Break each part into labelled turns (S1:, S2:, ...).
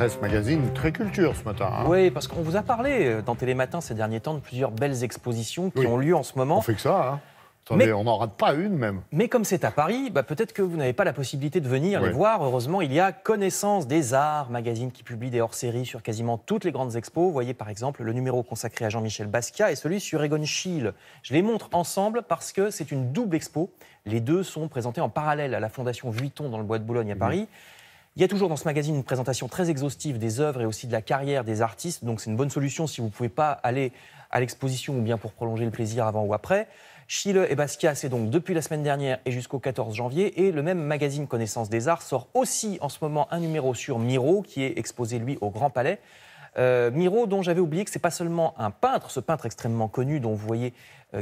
S1: presse magazine très culture ce matin. Hein.
S2: Oui, parce qu'on vous a parlé dans Télématin ces derniers temps de plusieurs belles expositions qui
S1: Oui.
S2: ont lieu en ce moment.
S1: On fait que ça, hein. Attendez, on n'en rate pas une même.
S2: Mais comme c'est à Paris, peut-être que vous n'avez pas la possibilité de venir
S1: Oui.
S2: les voir. Heureusement, il y a Connaissance des Arts, magazine qui publie des hors-séries sur quasiment toutes les grandes expos. Vous voyez par exemple le numéro consacré à Jean-Michel Basquiat et celui sur Egon Schiele. Je les montre ensemble parce que c'est une double expo. Les deux sont présentés en parallèle à la Fondation Vuitton dans le Bois de Boulogne à Paris. Il y a toujours dans ce magazine une présentation très exhaustive des œuvres et aussi de la carrière des artistes. Donc c'est une bonne solution si vous ne pouvez pas aller à l'exposition ou bien pour prolonger le plaisir avant ou après. Schiele et Basquiat, c'est donc depuis la semaine dernière et jusqu'au 14 janvier. Et le même magazine Connaissance des Arts sort aussi en ce moment un numéro sur Miro, qui est exposé, lui, au Grand Palais. Miro, dont j'avais oublié que ce n'est pas seulement un peintre, ce peintre extrêmement connu, dont vous voyez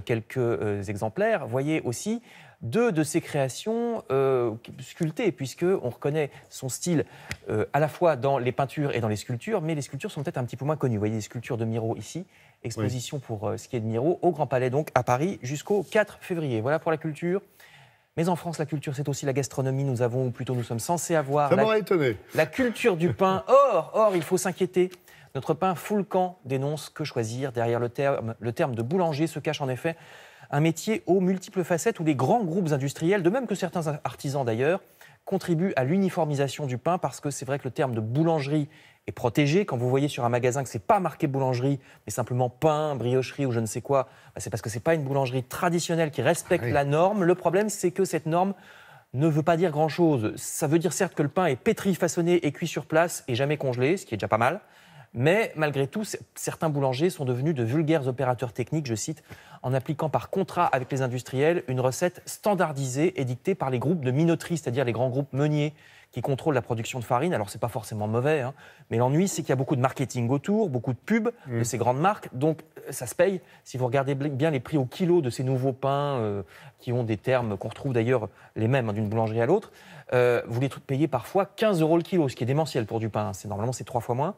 S2: quelques exemplaires, vous voyez aussi deux de ses créations sculptées, puisqu'on reconnaît son style à la fois dans les peintures et dans les sculptures, mais les sculptures sont peut-être un petit peu moins connues. Vous voyez les sculptures de Miro ici, exposition pour ce qui est de Miro, au Grand Palais, donc à Paris, jusqu'au 4 février. Voilà pour la culture. Mais en France, la culture, c'est aussi la gastronomie. Nous avons, ou plutôt nous sommes censés avoir...
S1: Ça m'aurait étonné.
S2: La culture du pain. Or, il faut s'inquiéter. Notre pain Foulcan dénonce que choisir. Derrière le terme de boulanger se cache en effet un métier aux multiples facettes où les grands groupes industriels, de même que certains artisans d'ailleurs, contribuent à l'uniformisation du pain parce que c'est vrai que le terme de boulangerie est protégé. Quand vous voyez sur un magasin que ce n'est pas marqué boulangerie, mais simplement pain, briocherie ou je ne sais quoi, c'est parce que ce n'est pas une boulangerie traditionnelle qui respecte la norme. Le problème, c'est que cette norme ne veut pas dire grand-chose. Ça veut dire certes que le pain est pétri, façonné et cuit sur place et jamais congelé, ce qui est déjà pas mal. Mais malgré tout, certains boulangers sont devenus de vulgaires opérateurs techniques, je cite, en appliquant par contrat avec les industriels une recette standardisée et dictée par les groupes de minoterie, c'est-à-dire les grands groupes meuniers qui contrôlent la production de farine. Alors, c'est pas forcément mauvais, hein, mais l'ennui, c'est qu'il y a beaucoup de marketing autour, beaucoup de pubs de ces grandes marques. Donc, ça se paye. Si vous regardez bien les prix au kilo de ces nouveaux pains, qui ont des termes qu'on retrouve d'ailleurs les mêmes d'une boulangerie à l'autre, vous les payez parfois 15 € le kilo, ce qui est démentiel pour du pain. Normalement, c'est 3 fois moins.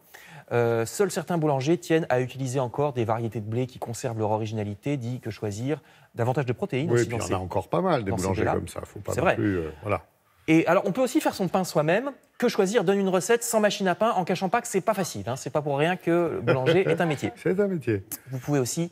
S2: Seuls certains boulangers tiennent à utiliser encore des variétés de blé qui conservent leur originalité, dit que choisir davantage de protéines.
S1: Oui,
S2: aussi
S1: puis il y en a encore pas mal, des boulangers comme ça. Faut pas non plus, voilà.
S2: Et alors, on peut aussi faire son pain soi-même. Que choisir donne une recette sans machine à pain, en cachant pas que c'est pas facile. Hein. C'est pas pour rien que le boulanger est un métier.
S1: C'est un métier.
S2: Vous pouvez aussi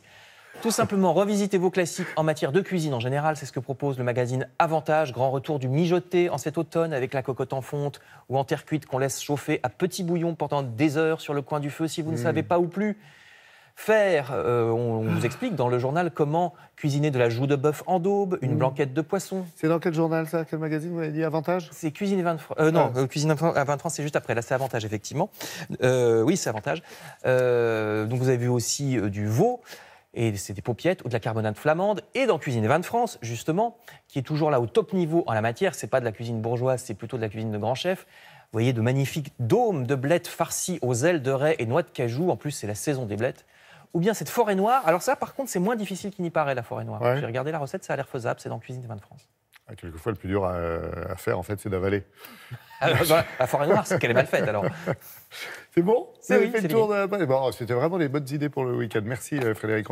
S2: tout simplement revisiter vos classiques en matière de cuisine en général. C'est ce que propose le magazine Avantage. Grand retour du mijoté en cet automne avec la cocotte en fonte ou en terre cuite qu'on laisse chauffer à petit bouillon pendant des heures sur le coin du feu. Si vous ne savez pas ou plus faire, on vous explique dans le journal comment cuisiner de la joue de bœuf en daube, une blanquette de poisson.
S1: C'est dans quel journal ça? Quel magazine vous avez dit? Avantage?
S2: C'est Cuisine et Vin de France. Non, Cuisine à 20 France, c'est juste après. Là, c'est Avantage, effectivement. Oui, c'est Avantage. Donc, vous avez vu aussi du veau. Et c'est des paupiettes ou de la carbonate flamande. Et dans Cuisine et Vin de France, justement, qui est toujours là au top niveau en la matière, c'est pas de la cuisine bourgeoise, c'est plutôt de la cuisine de grand chef. Vous voyez de magnifiques dômes de blettes farcies aux ailes de raie et noix de cajou. En plus, c'est la saison des blettes. Ou bien cette forêt noire. Alors ça, par contre, c'est moins difficile qu'il n'y paraît, la forêt noire. J'ai regardé la recette, ça a l'air faisable. C'est dans Cuisine et Vin de France.
S1: Quelquefois, le plus dur à faire, en fait, c'est d'avaler.
S2: La forêt noire, c'est qu'elle est mal faite, alors.
S1: C'est bon?
S2: C'est oui,
S1: fait le tour de... Bon, c'était vraiment des bonnes idées pour le week-end. Merci, Frédéric.